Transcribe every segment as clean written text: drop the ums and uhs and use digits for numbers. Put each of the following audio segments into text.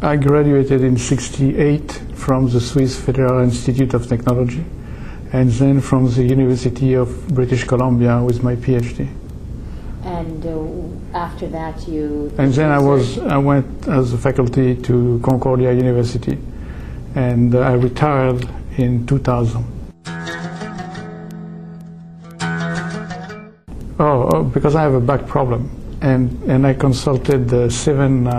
I graduated in '68 from the Swiss Federal Institute of Technology, and then from the University of British Columbia with my PhD. And after that, you... And then I went as a faculty to Concordia University, and I retired in 2000. Because I have a back problem, and I consulted 7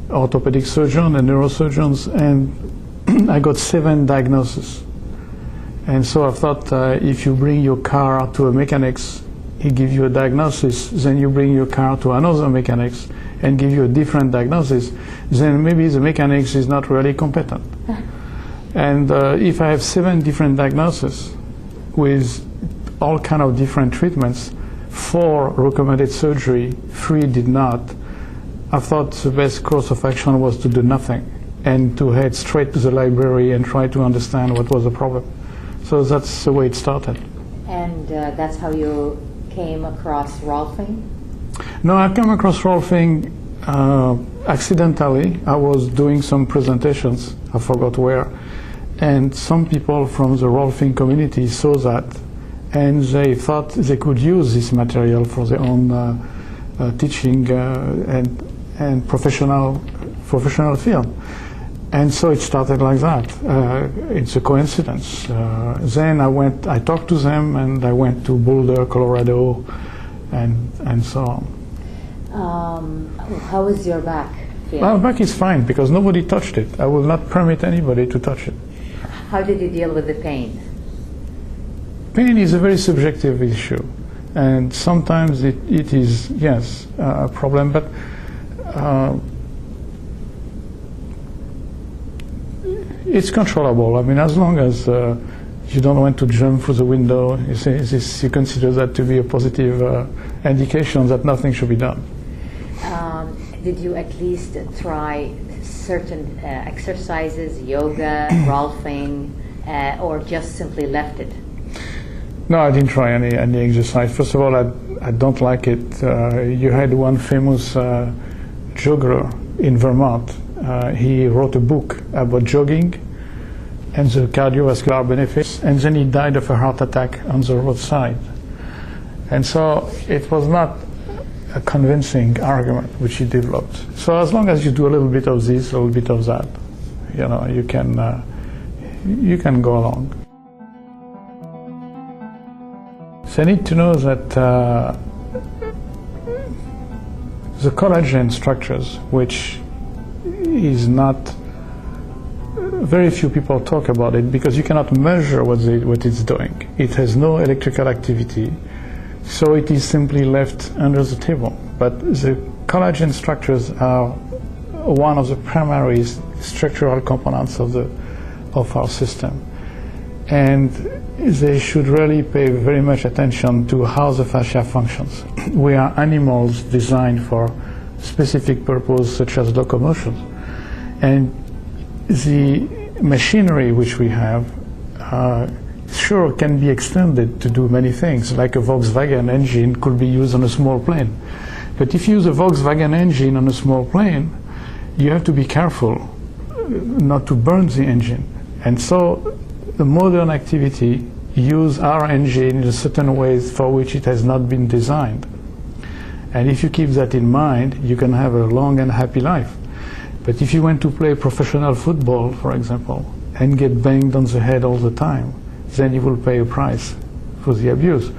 orthopedic surgeons and neurosurgeons, and I got 7 diagnoses. And so I thought, if you bring your car to a mechanics, he gives you a diagnosis, then you bring your car to another mechanics and give you a different diagnosis, then maybe the mechanics is not really competent. And if I have 7 different diagnoses with all kind of different treatments, 4 recommended surgery, 3 did not, I thought the best course of action was to do nothing and to head straight to the library and try to understand what was the problem. So that's the way it started. And that's how you came across Rolfing? No, I came across Rolfing accidentally. I was doing some presentations, I forgot where, and some people from the Rolfing community saw that, and they thought they could use this material for their own teaching and professional field. And so it started like that. It's a coincidence. Then I talked to them, and I went to Boulder, Colorado, and so on. How is your back feeling? My back is fine because nobody touched it. I will not permit anybody to touch it. How did you deal with the pain? Pain is a very subjective issue, and sometimes it is, yes, a problem, but it's controllable. I mean, as long as you don't want to jump through the window, you consider that to be a positive indication that nothing should be done. Did you at least try certain exercises, yoga, Rolfing, or just simply left it? No, I didn't try any exercise. First of all, I don't like it. You had one famous jogger in Vermont. He wrote a book about jogging and the cardiovascular benefits, and then he died of a heart attack on the roadside. And so it was not a convincing argument which he developed. So as long as you do a little bit of this, a little bit of that, you can go along. So I need to know that the collagen structures, which is not, very few people talk about it because you cannot measure what it's doing. It has no electrical activity, so it is simply left under the table. But the collagen structures are one of the primary structural components of our system, and they should really pay very much attention to how the fascia functions. We are animals designed for specific purpose, such as locomotion, and the machinery which we have sure can be extended to do many things, like a Volkswagen engine could be used on a small plane. But if you use a Volkswagen engine on a small plane, you have to be careful not to burn the engine. And so the modern activity use our engine in certain ways for which it has not been designed. And if you keep that in mind, you can have a long and happy life. But if you want to play professional football, for example, and get banged on the head all the time, then you will pay a price for the abuse.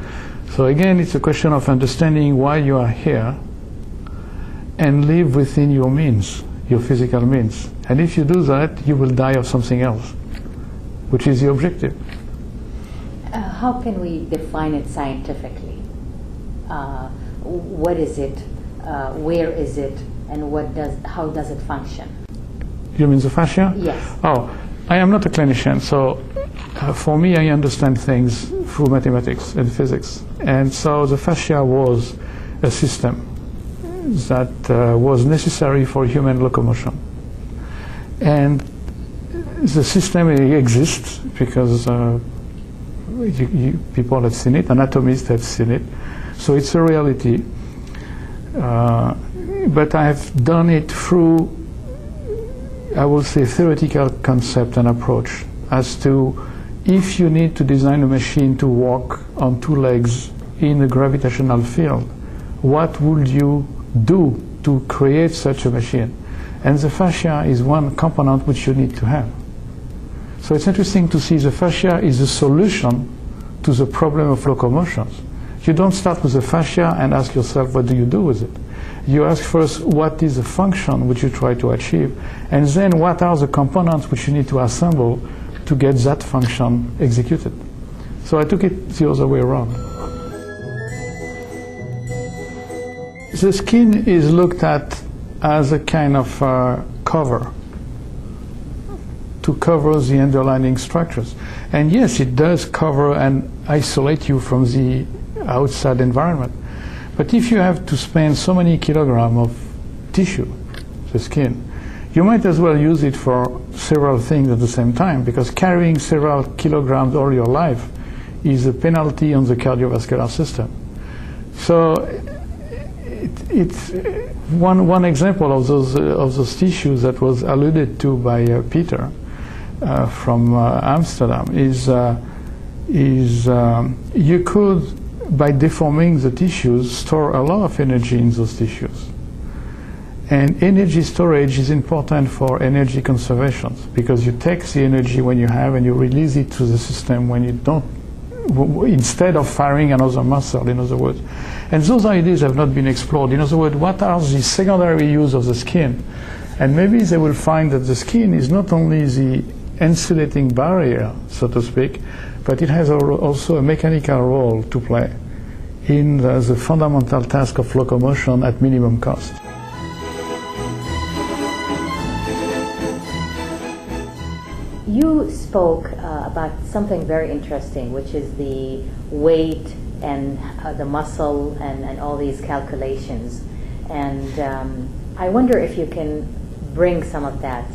So again, it's a question of understanding why you are here and live within your means, your physical means. And if you do that, you will die of something else, which is the objective. How can we define it scientifically? What is it? Where is it? And how does it function? You mean the fascia? Yes. Oh, I am not a clinician, so for me I understand things through mathematics and physics. And so the fascia was a system that was necessary for human locomotion. And the system exists because people have seen it, anatomists have seen it. So it's a reality. but I've done it through, I would say, theoretical concept and approach as to if you need to design a machine to walk on two legs in a gravitational field, what would you do to create such a machine? And the fascia is one component which you need to have. So it's interesting to see the fascia is a solution to the problem of locomotions. You don't start with the fascia and ask yourself, what do you do with it? You ask first, what is the function which you try to achieve? And then what are the components which you need to assemble to get that function executed? So I took it the other way around. The skin is looked at as a kind of cover to cover the underlying structures. And yes, it does cover and isolate you from the outside environment. But if you have to spend so many kilograms of tissue, the skin, you might as well use it for several things at the same time, because carrying several kilograms all your life is a penalty on the cardiovascular system. So it's one example of those tissues that was alluded to by Peter from Amsterdam is you could, by deforming the tissues, store a lot of energy in those tissues. And energy storage is important for energy conservation, because you take the energy when you have and you release it to the system when you don't, instead of firing another muscle, in other words. And those ideas have not been explored. In other words, what are the secondary use of the skin? And maybe they will find that the skin is not only the insulating barrier, so to speak, but it has also a mechanical role to play in the fundamental task of locomotion at minimum cost. You spoke about something very interesting, which is the weight and the muscle and all these calculations. And I wonder if you can bring some of that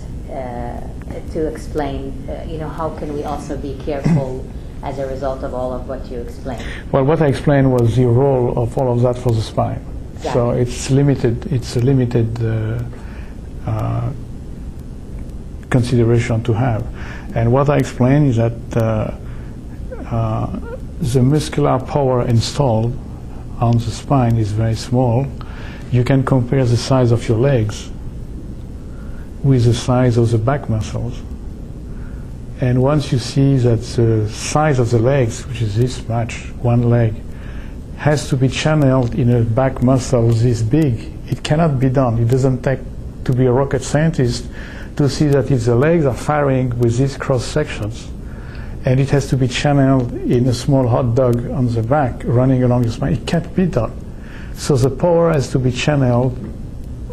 to explain, how can we also be careful as a result of all of what you explained? Well, what I explained was the role of all of that for the spine. Exactly. So it's a limited consideration to have. And what I explained is that the muscular power installed on the spine is very small. You can compare the size of your legs with the size of the back muscles. And once you see that the size of the legs, which is this much, one leg, has to be channeled in a back muscle this big, it cannot be done. It doesn't take to be a rocket scientist to see that if the legs are firing with these cross sections, and it has to be channeled in a small hot dog on the back running along the spine, it can't be done. So the power has to be channeled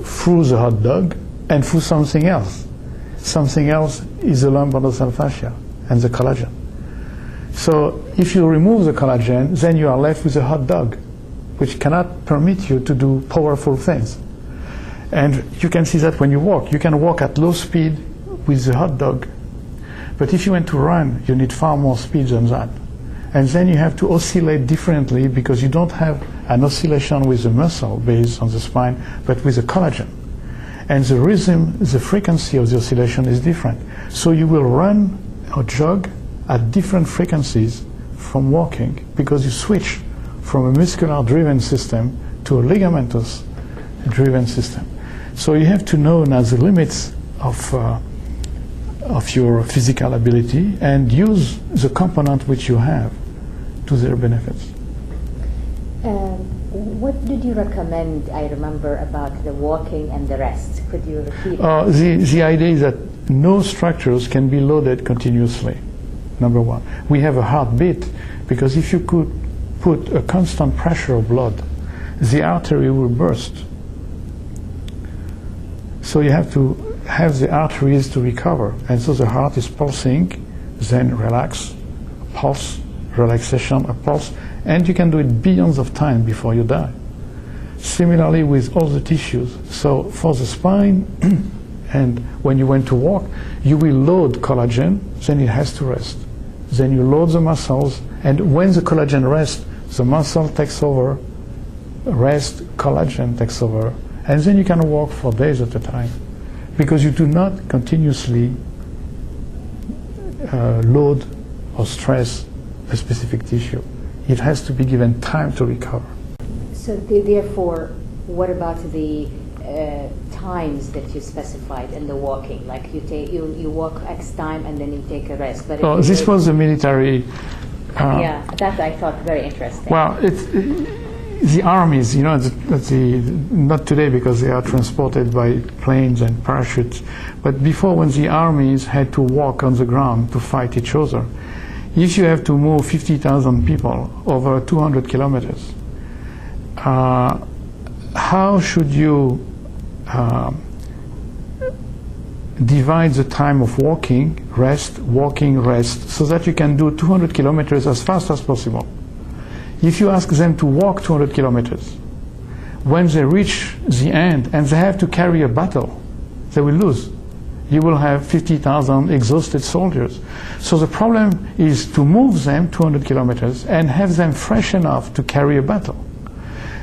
through the hot dog and through something else. Something else is the lumbar fascia and the collagen. So if you remove the collagen, then you are left with a hot dog, which cannot permit you to do powerful things. And you can see that when you walk. You can walk at low speed with the hot dog. But if you want to run, you need far more speed than that. And then you have to oscillate differently, because you don't have an oscillation with the muscle base on the spine, but with the collagen. And the rhythm, the frequency of the oscillation is different. So you will run or jog at different frequencies from walking, because you switch from a muscular-driven system to a ligamentous-driven system. So you have to know now the limits of your physical ability and use the component which you have to their benefits. What did you recommend, I remember, about the walking and the rest? Could you repeat? The idea is that no structures can be loaded continuously, number one. We have a heartbeat, because if you could put a constant pressure of blood, the artery will burst. So you have to have the arteries to recover. And so the heart is pulsing, then relax, pulse, relaxation, a pulse, and you can do it billions of times before you die. Similarly with all the tissues. So for the spine, and when you went to walk, you will load collagen, then it has to rest. Then you load the muscles, and when the collagen rests, the muscle takes over, rest, collagen takes over, And then you can walk for days at a time, because you do not continuously load or stress a specific tissue. It has to be given time to recover. So therefore, what about the times that you specified in the walking? Like you walk X time and then you take a rest. But Oh, this was a military. Yeah, that I thought very interesting. Well, the armies, you know, not today because they are transported by planes and parachutes, but before, when the armies had to walk on the ground to fight each other, if you have to move 50,000 people over 200 kilometers, how should you divide the time of walking, rest, so that you can do 200 kilometers as fast as possible? If you ask them to walk 200 kilometers, when they reach the end and they have to carry a battle, they will lose. You will have 50,000 exhausted soldiers. So the problem is to move them 200 kilometers and have them fresh enough to carry a battle.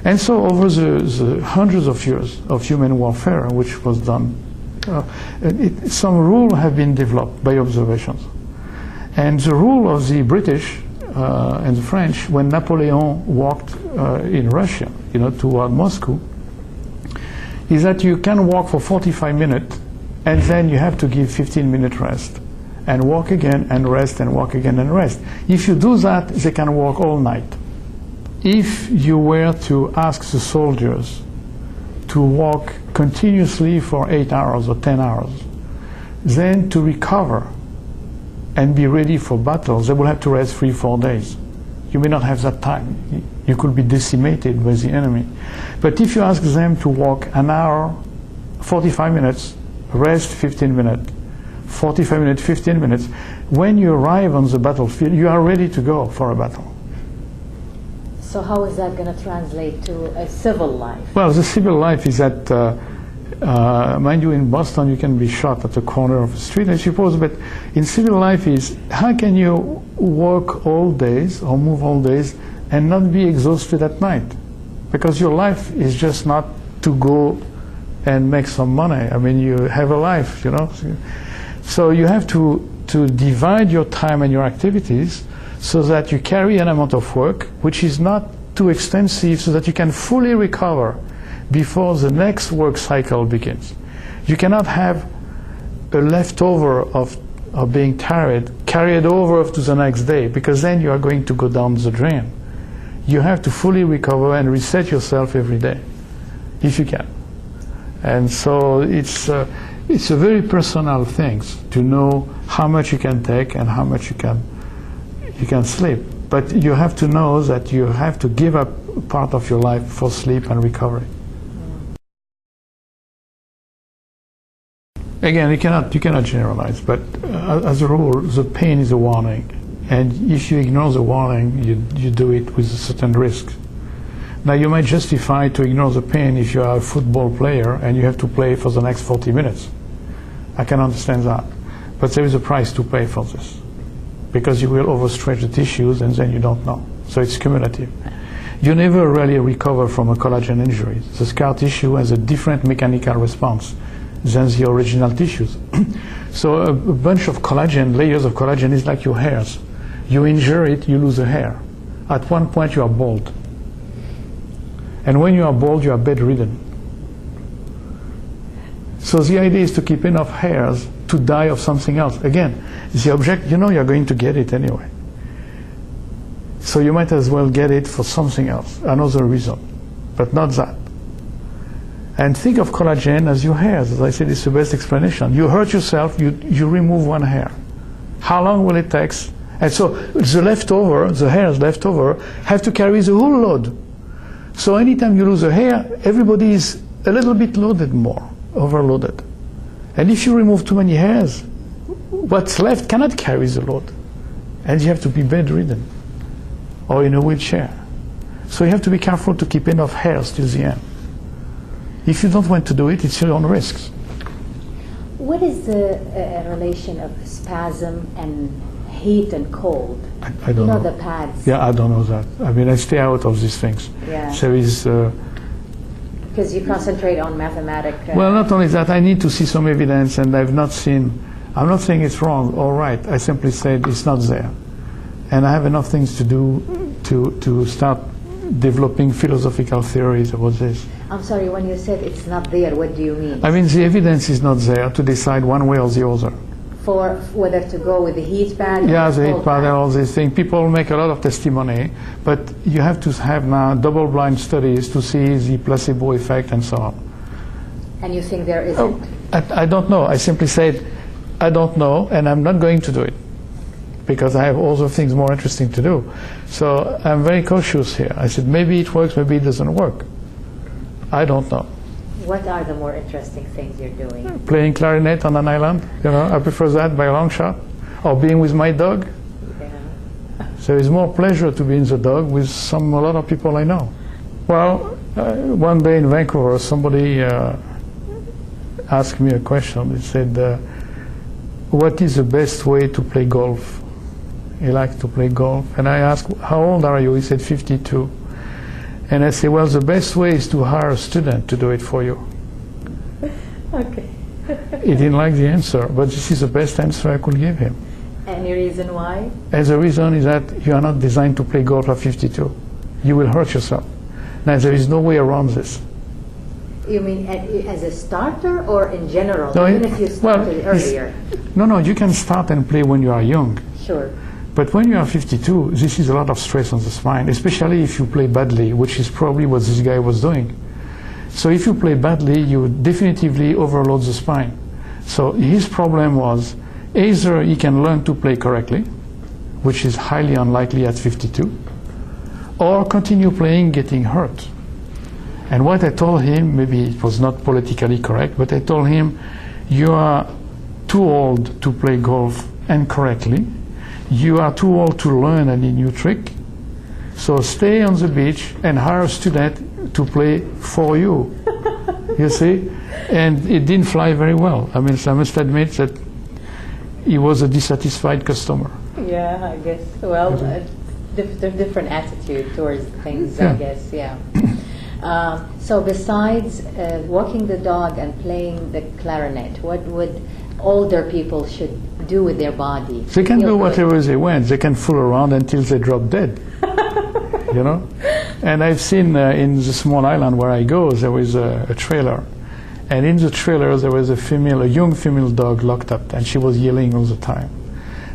And so over the hundreds of years of human warfare, which was done, some rules have been developed by observations. And the rule of the British and the French, when Napoleon walked in Russia, you know, toward Moscow, is that you can walk for 45 minutes and then you have to give 15-minute rest and walk again and rest and walk again and rest. If you do that, they can walk all night. If you were to ask the soldiers to walk continuously for 8 hours or 10 hours, then to recover and be ready for battles, they will have to rest 3-4 days. You may not have that time. You could be decimated by the enemy. But if you ask them to walk an hour, 45 minutes, rest 15 minutes, 45 minutes, 15 minutes, when you arrive on the battlefield, you are ready to go for a battle. So how is that going to translate to a civil life? Well, the civil life is that, mind you, in Boston you can be shot at the corner of the street, I suppose, but in civil life is, how can you work all days or move all days and not be exhausted at night? Because your life is just not to go and make some money. I mean, you have a life, you know. So you have to divide your time and your activities so that you carry an amount of work which is not too extensive, so that you can fully recover before the next work cycle begins. You cannot have a leftover of being tired carried over to the next day, because then you are going to go down the drain. You have to fully recover and reset yourself every day, if you can. And so it's a very personal thing to know how much you can take and how much you can sleep. But you have to know that you have to give up part of your life for sleep and recovery. Again, you cannot generalize, but as a rule, the pain is a warning. And if you ignore the warning, you do it with a certain risk. Now, you might justify to ignore the pain if you are a football player and you have to play for the next 40 minutes. I can understand that. But there is a price to pay for this, because you will overstretch the tissues and then you don't know. So it's cumulative. You never really recover from a collagen injury. The scar tissue has a different mechanical response than the original tissues. So a bunch of collagen, layers of collagen, is like your hairs. You injure it, you lose a hair. At one point you are bald. And when you are bald, you are bedridden. So the idea is to keep enough hairs to die of something else. Again, the object, you know you're going to get it anyway. So you might as well get it for something else, another reason, but not that. And think of collagen as your hairs. As I said, it's the best explanation. You hurt yourself, you remove one hair. How long will it take? And so the hairs left over, have to carry the whole load. So anytime you lose a hair, everybody is a little bit loaded more, overloaded. And if you remove too many hairs, what's left cannot carry the load. And you have to be bedridden or in a wheelchair. So you have to be careful to keep enough hairs till the end. If you don't want to do it, it's your own risks. What is the relation of spasm and heat and cold? I don't know. The pads. Yeah, I don't know that. I mean, I stay out of these things. Yeah. There is Because you concentrate on mathematics. Well, not only that, I need to see some evidence, and I've not seen. I'm not saying it's wrong or right. I simply said it's not there, and I have enough things to do to start developing philosophical theories about this. I'm sorry, when you said it's not there, what do you mean? I mean, the evidence is not there to decide one way or the other. For whether to go with the heat pad? Yeah, or the heat pad and all these things. People make a lot of testimony, but you have to have now double-blind studies to see the placebo effect and so on. And you think there isn't? I don't know. I simply said, I don't know, and I'm not going to do it because I have other things more interesting to do. So I'm very cautious here. I said, maybe it works, maybe it doesn't work. I don't know. What are the more interesting things you're doing? Playing clarinet on an island, you know, I prefer that by a long shot. Or being with my dog. Yeah. So it's more pleasure to be in the dog with a lot of people I know. Well, one day in Vancouver, somebody asked me a question. He said, what is the best way to play golf? He likes to play golf. And I asked, how old are you? He said, 52. And I said, well, the best way is to hire a student to do it for you. Okay. He didn't like the answer, but this is the best answer I could give him. Any reason why? And the reason is that you are not designed to play golf at 52. You will hurt yourself. Now, there is no way around this. You mean as a starter or in general, No, even if you started earlier? No, you can start and play when you are young. Sure. But when you are 52, this is a lot of stress on the spine, especially if you play badly, which is probably what this guy was doing. So if you play badly, you definitively overload the spine. So his problem was either he can learn to play correctly, which is highly unlikely at 52, or continue playing getting hurt. And what I told him, maybe it was not politically correct, but I told him, you are too old to play golf and correctly. You are too old to learn any new trick. So stay on the beach and hire a student to play for you. You see? And it didn't fly very well. I mean, I must admit that he was a dissatisfied customer. Yeah, I guess. Well, different attitude towards things, yeah. I guess, yeah. So besides walking the dog and playing the clarinet, what would older people should do with their body? They can do whatever they want. They can fool around until they drop dead. You know? And I've seen in the small island where I go, there was a trailer. And in the trailer, there was a young female dog locked up, and she was yelling all the time.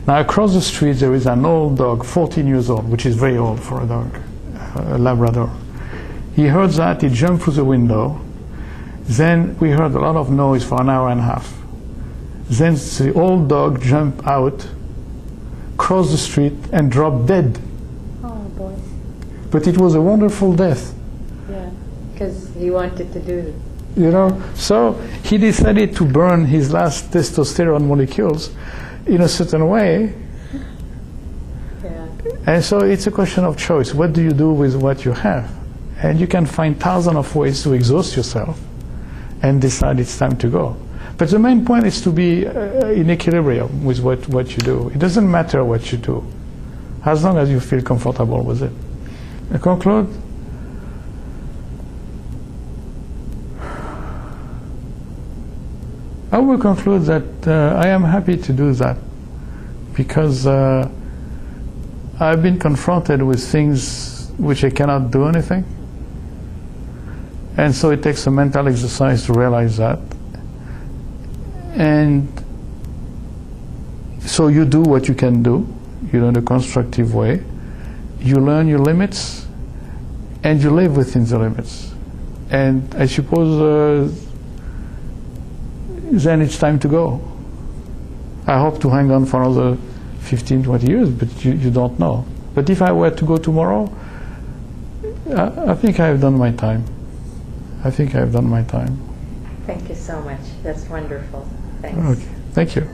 Now, across the street, there is an old dog, 14 years old, which is very old for a dog, a Labrador. He heard that, he jumped through the window. Then we heard a lot of noise for an hour and a half. Then the old dog jumped out, crossed the street, and dropped dead. Oh, boy. But it was a wonderful death. Yeah, because he wanted to do it. You know, so he decided to burn his last testosterone molecules in a certain way. Yeah. And so it's a question of choice. What do you do with what you have? And you can find thousands of ways to exhaust yourself and decide it's time to go. But the main point is to be in equilibrium with what you do. It doesn't matter what you do, as long as you feel comfortable with it. I conclude. I will conclude that I am happy to do that because I've been confronted with things which I cannot do anything. And so it takes a mental exercise to realize that. And so you do what you can do, you know, in a constructive way. You learn your limits, and you live within the limits. And I suppose then it's time to go. I hope to hang on for another 15, 20 years, but you don't know. But if I were to go tomorrow, I think I have done my time. I think I have done my time. Thank you so much. That's wonderful. Thanks. Okay. Thank you.